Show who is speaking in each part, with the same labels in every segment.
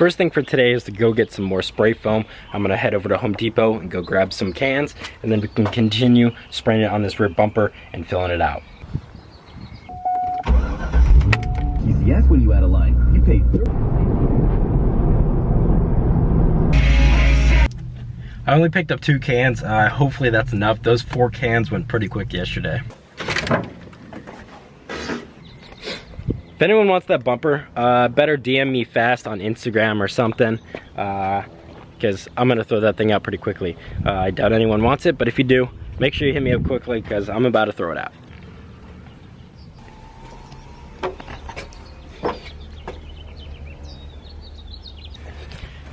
Speaker 1: First thing for today is to go get some more spray foam. I'm gonna head over to Home Depot and go grab some cans, and then we can continue spraying it on this rear bumper and filling it out.
Speaker 2: Easy ask when you add a line. You pay
Speaker 1: I only picked up 2 cans. Hopefully that's enough. Those 4 cans went pretty quick yesterday. If anyone wants that bumper, better DM me fast on Instagram or something, because I'm gonna throw that thing out pretty quickly. I doubt anyone wants it, but if you do, make sure you hit me up quickly because I'm about to throw it out.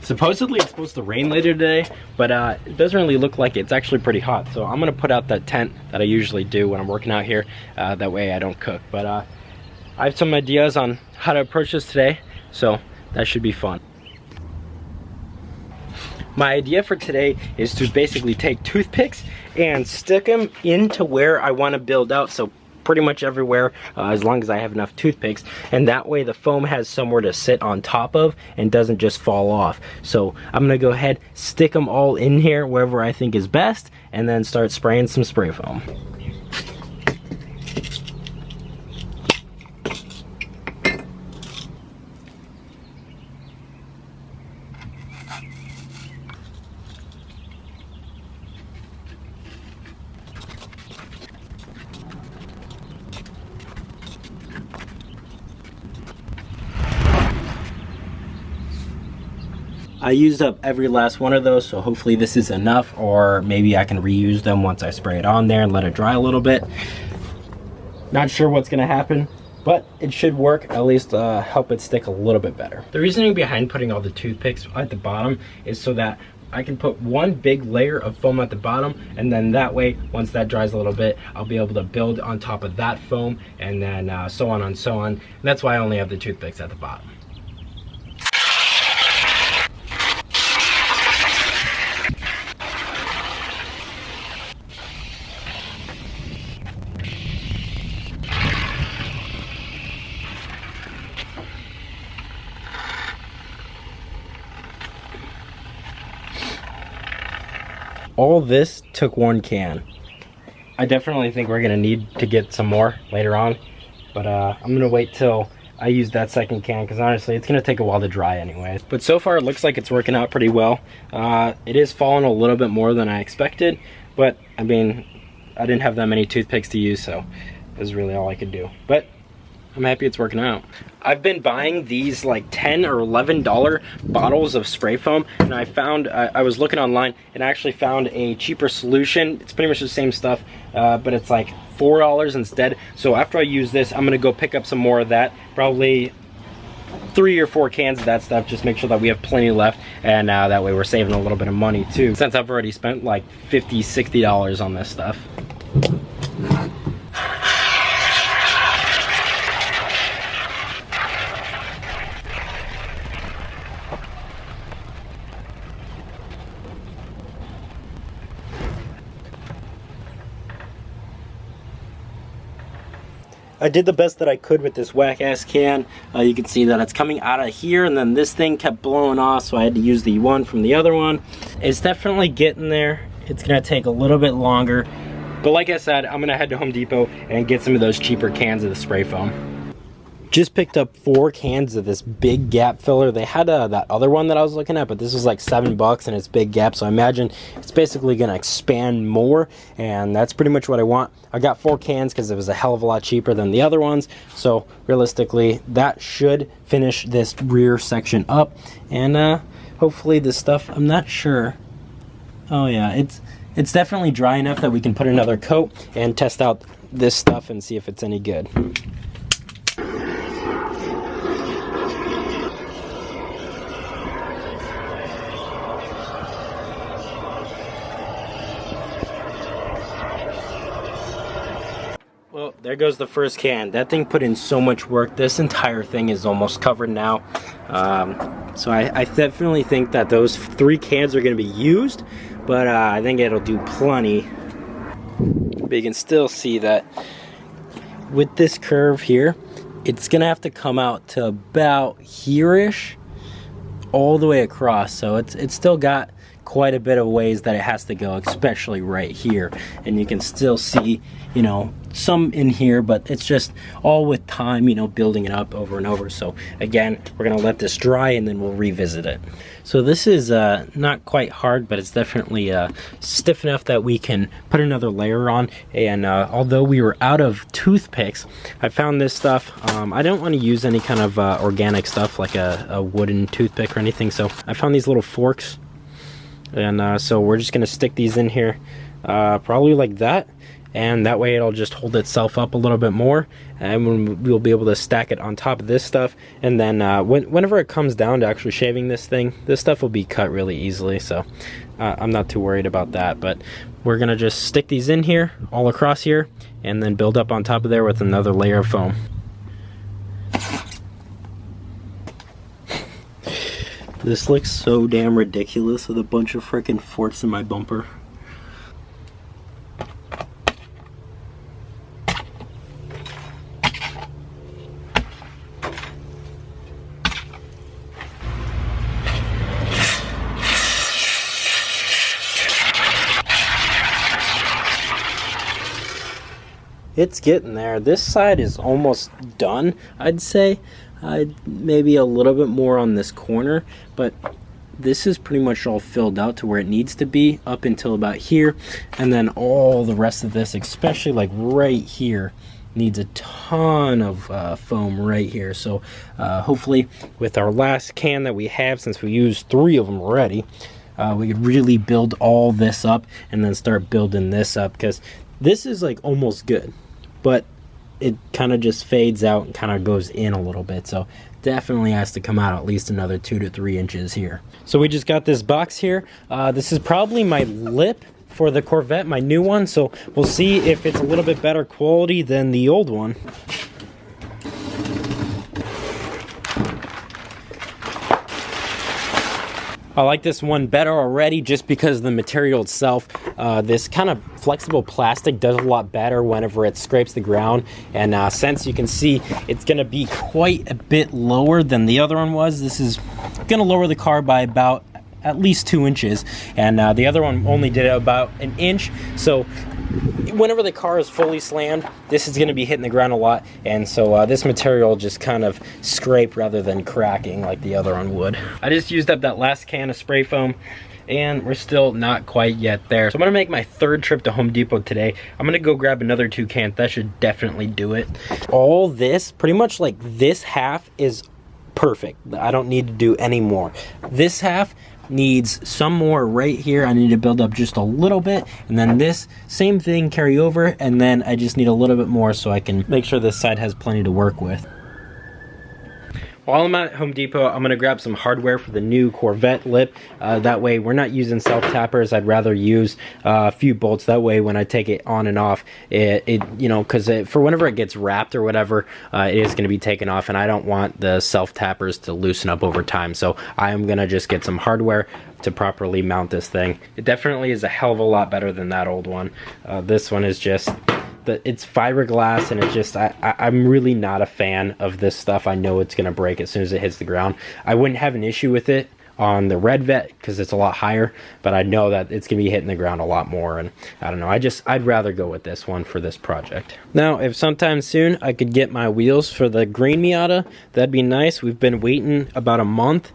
Speaker 1: Supposedly it's supposed to rain later today, but it doesn't really look like it. It's actually pretty hot, so I'm gonna put out that tent that I usually do when I'm working out here. That way I don't cook, but I have some ideas on how to approach this today, so that should be fun. My idea for today is to basically take toothpicks and stick them into where I want to build out, so pretty much everywhere, as long as I have enough toothpicks, and that way the foam has somewhere to sit on top of and doesn't just fall off. So I'm gonna go ahead, stick them all in here wherever I think is best, and then start spraying some spray foam. I used up every last one of those, so hopefully this is enough, or maybe I can reuse them once I spray it on there and let it dry a little bit. Not sure what's gonna happen, but it should work, at least help it stick a little bit better. The reasoning behind putting all the toothpicks at the bottom is so that I can put one big layer of foam at the bottom, and then that way, once that dries a little bit, I'll be able to build on top of that foam, and then so on and so on. And that's why I only have the toothpicks at the bottom. All this took 1 can. I definitely think we're gonna need to get some more later on, but I'm gonna wait till I use that second can, because honestly it's gonna take a while to dry anyway. But so far it looks like it's working out pretty well. It is falling a little bit more than I expected, but I mean, I didn't have that many toothpicks to use, so it was really all I could do. But I'm happy it's working out. I've been buying these like $10 or $11 bottles of spray foam, and I found, I was looking online and I actually found a cheaper solution. It's pretty much the same stuff, but it's like $4 instead. So after I use this, I'm gonna go pick up some more of that, probably 3 or 4 cans of that stuff, just make sure that we have plenty left, and that way we're saving a little bit of money too, since I've already spent like $50, $60 on this stuff. I did the best that I could with this whack-ass can. You can see that it's coming out of here, and then this thing kept blowing off, so I had to use the one from the other one. It's definitely getting there. It's gonna take a little bit longer, but like I said, I'm gonna head to Home Depot and get some of those cheaper cans of the spray foam. Just picked up 4 cans of this big gap filler. They had that other one that I was looking at, but this was like $7 and it's big gap, so I imagine it's basically gonna expand more, and that's pretty much what I want. I got 4 cans because it was a hell of a lot cheaper than the other ones, so realistically that should finish this rear section up, and hopefully this stuff, I'm not sure. Oh yeah, it's definitely dry enough that we can put another coat and test out this stuff and see if it's any good. Well, there goes the first can. That thing put in so much work. This entire thing is almost covered now. So I definitely think that those 3 cans are going to be used, but I think it'll do plenty. But you can still see that with this curve here, it's going to have to come out to about here-ish, all the way across, so it's still got quite a bit of ways that it has to go, especially right here. And you can still see, you know, some in here, but it's just all with time, you know, building it up over and over. So again, we're gonna let this dry and then we'll revisit it. So this is not quite hard, but it's definitely stiff enough that we can put another layer on. And although we were out of toothpicks, I found this stuff. I don't want to use any kind of organic stuff like a wooden toothpick or anything, so I found these little forks. And so we're just gonna stick these in here, probably like that, and that way it'll just hold itself up a little bit more, and we'll be able to stack it on top of this stuff. And then whenever it comes down to actually shaving this thing, this stuff will be cut really easily, so I'm not too worried about that. But we're gonna just stick these in here all across here and then build up on top of there with another layer of foam. This looks so damn ridiculous with a bunch of freaking forks in my bumper. It's getting there. This side is almost done, I'd say. Maybe a little bit more on this corner, but this is pretty much all filled out to where it needs to be up until about here. And then all the rest of this, especially like right here, needs a ton of foam right here. So hopefully with our last can that we have, since we used 3 of them already, we could really build all this up and then start building this up, because this is like almost good, but it kind of just fades out and kind of goes in a little bit. So definitely has to come out at least another 2 to 3 inches here. So we just got this box here. This is probably my lip for the Corvette, my new one. So we'll see if it's a little bit better quality than the old one. I like this one better already just because of the material itself. This kind of flexible plastic does a lot better whenever it scrapes the ground. And since you can see, it's gonna be quite a bit lower than the other one was. This is gonna lower the car by about at least 2 inches. And the other one only did about 1 inch. So whenever the car is fully slammed, this is going to be hitting the ground a lot, and so this material just kind of scrape rather than cracking like the other one would. I just used up that last can of spray foam, and we're still not quite yet there. So I'm gonna make my 3rd trip to Home Depot today. I'm gonna go grab another 2 cans. That should definitely do it. All this, pretty much like this half is perfect. I don't need to do any more. This half needs some more right here. I need to build up just a little bit, and then this same thing carry over, and then I just need a little bit more so I can make sure this side has plenty to work with. While I'm at Home Depot, I'm gonna grab some hardware for the new Corvette lip. That way we're not using self-tappers. I'd rather use a few bolts. That way when I take it on and off, it you know, because for whenever it gets wrapped or whatever, it is gonna be taken off, and I don't want the self-tappers to loosen up over time. So I am gonna just get some hardware to properly mount this thing. It definitely is a hell of a lot better than that old one. This one is just, it's fiberglass, and it's just, I'm really not a fan of this stuff. I know it's gonna break as soon as it hits the ground. I wouldn't have an issue with it on the Red Vet because it's a lot higher, but I know that it's gonna be hitting the ground a lot more, and I don't know, I'd rather go with this one for this project. Now, if sometime soon I could get my wheels for the green Miata, that'd be nice. We've been waiting about a month.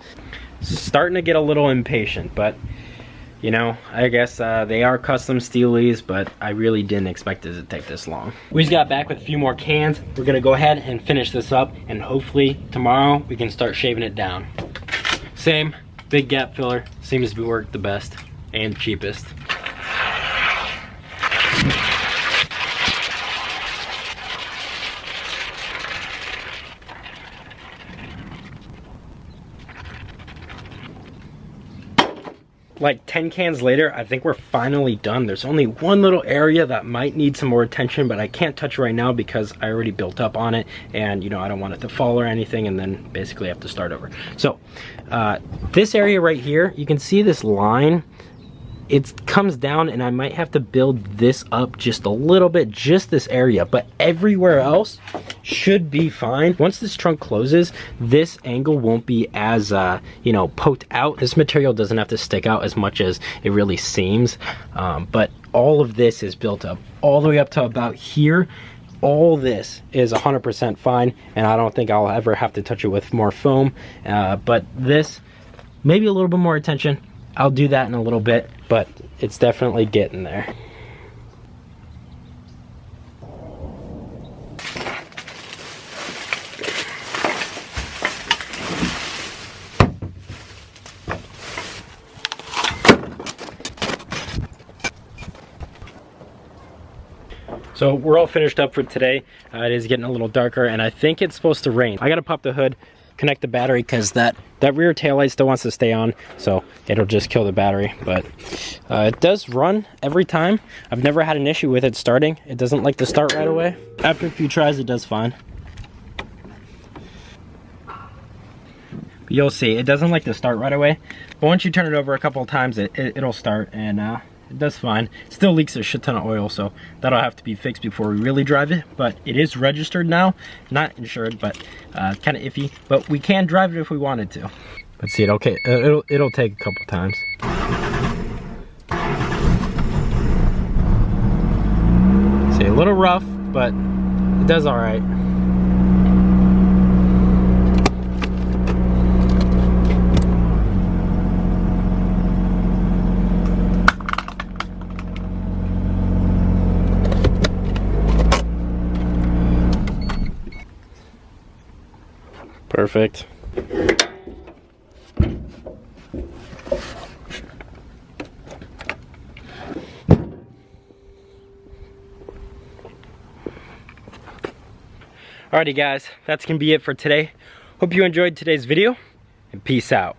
Speaker 1: Starting to get a little impatient, but you know, I guess they are custom steelies, but I really didn't expect it to take this long. We just got back with a few more cans. We're gonna go ahead and finish this up, and hopefully tomorrow we can start shaving it down. Same big gap filler, seems to be worked the best and cheapest. Like 10 cans later, I think we're finally done. There's only one little area that might need some more attention, but I can't touch right now because I already built up on it, and you know, I don't want it to fall or anything, and then basically have to start over. So this area right here, you can see this line it comes down and I might have to build this up just a little bit, just this area, but everywhere else should be fine. Once this trunk closes, this angle won't be as you know, poked out. This material doesn't have to stick out as much as it really seems, but all of this is built up all the way up to about here. All this is 100% fine, and I don't think I'll ever have to touch it with more foam, but this, maybe a little bit more attention. I'll do that in a little bit, but it's definitely getting there. So we're all finished up for today. It is getting a little darker, and I think it's supposed to rain. I gotta pop the hood, connect the battery, because that rear taillight still wants to stay on, so it'll just kill the battery. But it does run every time. I've never had an issue with it starting. It doesn't like to start right away. After a few tries, it does fine. But you'll see, it doesn't like to start right away, but once you turn it over a couple of times, it'll start, and it does fine. It still leaks a shit ton of oil, so that'll have to be fixed before we really drive it. But it is registered now, not insured, but kind of iffy. But we can drive it if we wanted to. Let's see, it'll take a couple times. See, a little rough, but it does all right. Perfect. Alrighty guys, that's gonna be it for today. Hope you enjoyed today's video, and peace out.